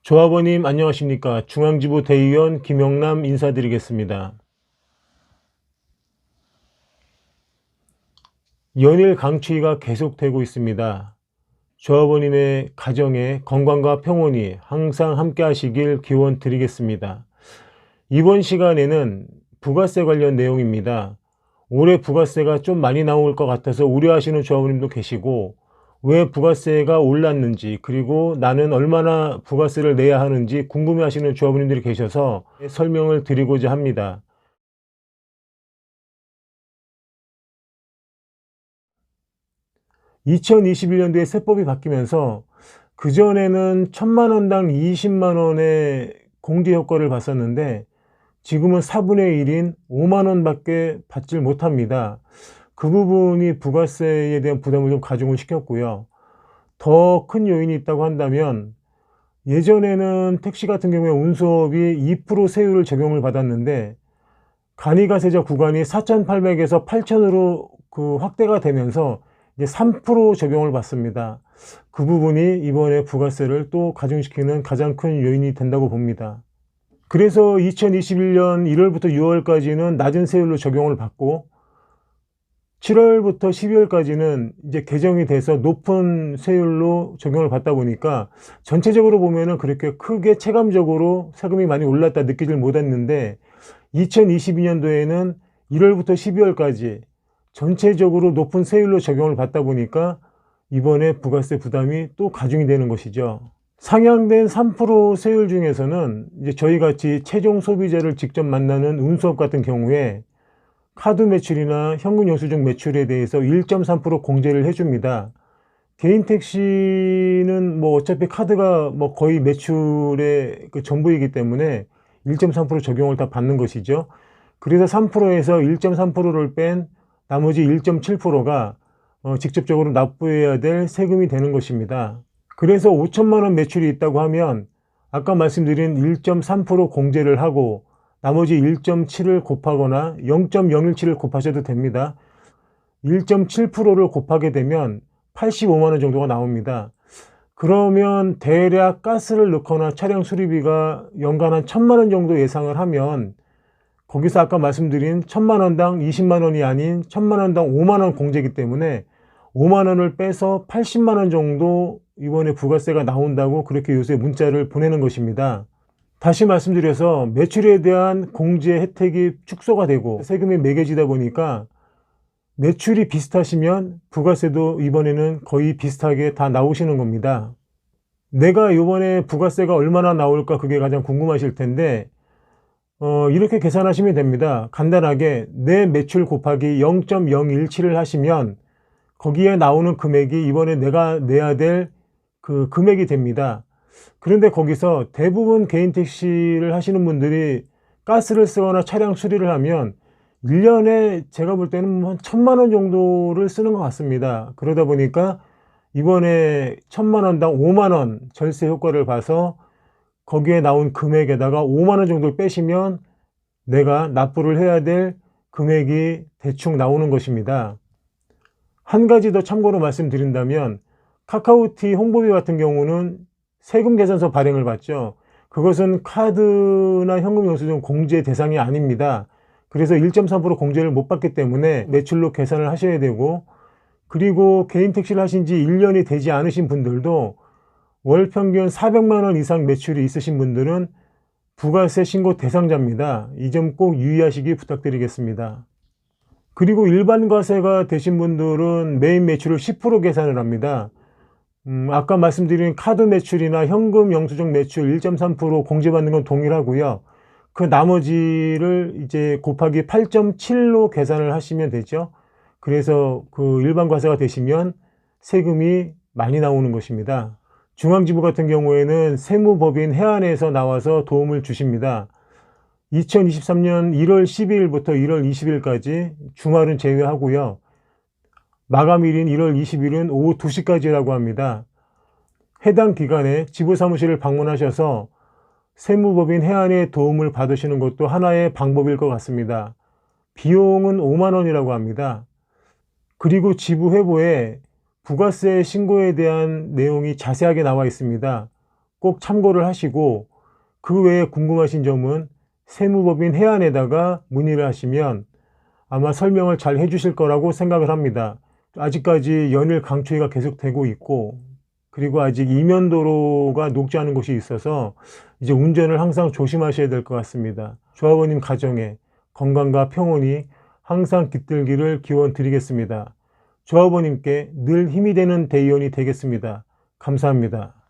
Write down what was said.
조합원님 안녕하십니까. 중앙지부 대의원 김영남 인사드리겠습니다. 연일 강추위가 계속되고 있습니다. 조합원님의 가정에 건강과 평온이 항상 함께 하시길 기원 드리겠습니다. 이번 시간에는 부가세 관련 내용입니다. 올해 부가세가 좀 많이 나올 것 같아서 우려하시는 조합원님도 계시고, 왜 부가세가 올랐는지, 그리고 나는 얼마나 부가세를 내야 하는지 궁금해하시는 조합원님들이 계셔서 설명을 드리고자 합니다. 2021년도에 세법이 바뀌면서 그전에는 1000만원당 20만원의 공제 효과를 봤었는데, 지금은 4분의 1인 5만원 밖에 받질 못합니다. 그 부분이 부가세에 대한 부담을 좀 가중을 시켰고요. 더 큰 요인이 있다고 한다면, 예전에는 택시 같은 경우에 운수업이 2% 세율을 적용을 받았는데, 간이가세자 구간이 4,800에서 8,000으로 확대가 되면서 이제 3% 적용을 받습니다. 그 부분이 이번에 부가세를 또 가중시키는 가장 큰 요인이 된다고 봅니다. 그래서 2021년 1월부터 6월까지는 낮은 세율로 적용을 받고, 7월부터 12월까지는 이제 개정이 돼서 높은 세율로 적용을 받다 보니까 전체적으로 보면은 그렇게 크게 체감적으로 세금이 많이 올랐다 느끼질 못했는데, 2022년도에는 1월부터 12월까지 전체적으로 높은 세율로 적용을 받다 보니까 이번에 부가세 부담이 또 가중이 되는 것이죠. 상향된 3% 세율 중에서는 이제 저희 같이 최종 소비자를 직접 만나는 운수업 같은 경우에 카드 매출이나 현금 영수증 매출에 대해서 1.3% 공제를 해줍니다. 개인 택시는 뭐 어차피 카드가 뭐 거의 매출의 그 전부이기 때문에 1.3% 적용을 다 받는 것이죠. 그래서 3%에서 1.3%를 뺀 나머지 1.7%가 직접적으로 납부해야 될 세금이 되는 것입니다. 그래서 5천만 원 매출이 있다고 하면 아까 말씀드린 1.3% 공제를 하고 나머지 1.7을 곱하거나 0.017을 곱하셔도 됩니다. 1.7%를 곱하게 되면 85만 원 정도가 나옵니다. 그러면 대략 가스를 넣거나 차량 수리비가 연간 한 1000만 원 정도 예상을 하면, 거기서 아까 말씀드린 1000만 원당 20만 원이 아닌 1000만 원당 5만 원 공제이기 때문에 5만 원을 빼서 80만 원 정도 이번에 부가세가 나온다고 그렇게 요새 문자를 보내는 것입니다. 다시 말씀드려서 매출에 대한 공제 혜택이 축소가 되고 세금이 매겨지다 보니까 매출이 비슷하시면 부가세도 이번에는 거의 비슷하게 다 나오시는 겁니다. 내가 이번에 부가세가 얼마나 나올까, 그게 가장 궁금하실 텐데, 이렇게 계산하시면 됩니다. 간단하게 내 매출 곱하기 0.017을 하시면 거기에 나오는 금액이 이번에 내가 내야 될 그 금액이 됩니다. 그런데 거기서 대부분 개인 택시를 하시는 분들이 가스를 쓰거나 차량 수리를 하면 1년에 제가 볼 때는 한 1000만 원 정도를 쓰는 것 같습니다. 그러다 보니까 이번에 1000만 원당 5만 원 절세 효과를 봐서 거기에 나온 금액에다가 5만 원 정도를 빼시면 내가 납부를 해야 될 금액이 대충 나오는 것입니다. 한 가지 더 참고로 말씀드린다면, 카카오티 홍보비 같은 경우는 세금 계산서 발행을 받죠. 그것은 카드나 현금 영수증 공제 대상이 아닙니다. 그래서 1.3% 공제를 못 받기 때문에 매출로 계산을 하셔야 되고, 그리고 개인 택시를 하신 지 1년이 되지 않으신 분들도 월 평균 400만 원 이상 매출이 있으신 분들은 부가세 신고 대상자입니다. 이 점 꼭 유의하시기 부탁드리겠습니다. 그리고 일반 과세가 되신 분들은 매인 매출을 10% 계산을 합니다. 아까 말씀드린 카드 매출이나 현금 영수증 매출 1.3% 공제받는 건 동일하고요. 그 나머지를 이제 곱하기 8.7로 계산을 하시면 되죠. 그래서 그 일반 과세가 되시면 세금이 많이 나오는 것입니다. 중앙지부 같은 경우에는 세무법인 해안에서 나와서 도움을 주십니다. 2023년 1월 12일부터 1월 20일까지 주말은 제외하고요. 마감일인 1월 20일은 오후 2시까지라고 합니다. 해당 기간에 지부사무실을 방문하셔서 세무법인 해안의 도움을 받으시는 것도 하나의 방법일 것 같습니다. 비용은 5만 원이라고 합니다. 그리고 지부 회보에 부가세 신고에 대한 내용이 자세하게 나와 있습니다. 꼭 참고를 하시고, 그 외에 궁금하신 점은 세무법인 해안에다가 문의를 하시면 아마 설명을 잘 해주실 거라고 생각을 합니다. 아직까지 연일 강추위가 계속되고 있고, 그리고 아직 이면도로가 녹지 않은 곳이 있어서 이제 운전을 항상 조심하셔야 될 것 같습니다. 조합원님 가정에 건강과 평온이 항상 깃들기를 기원 드리겠습니다. 조합원님께 늘 힘이 되는 대의원이 되겠습니다. 감사합니다.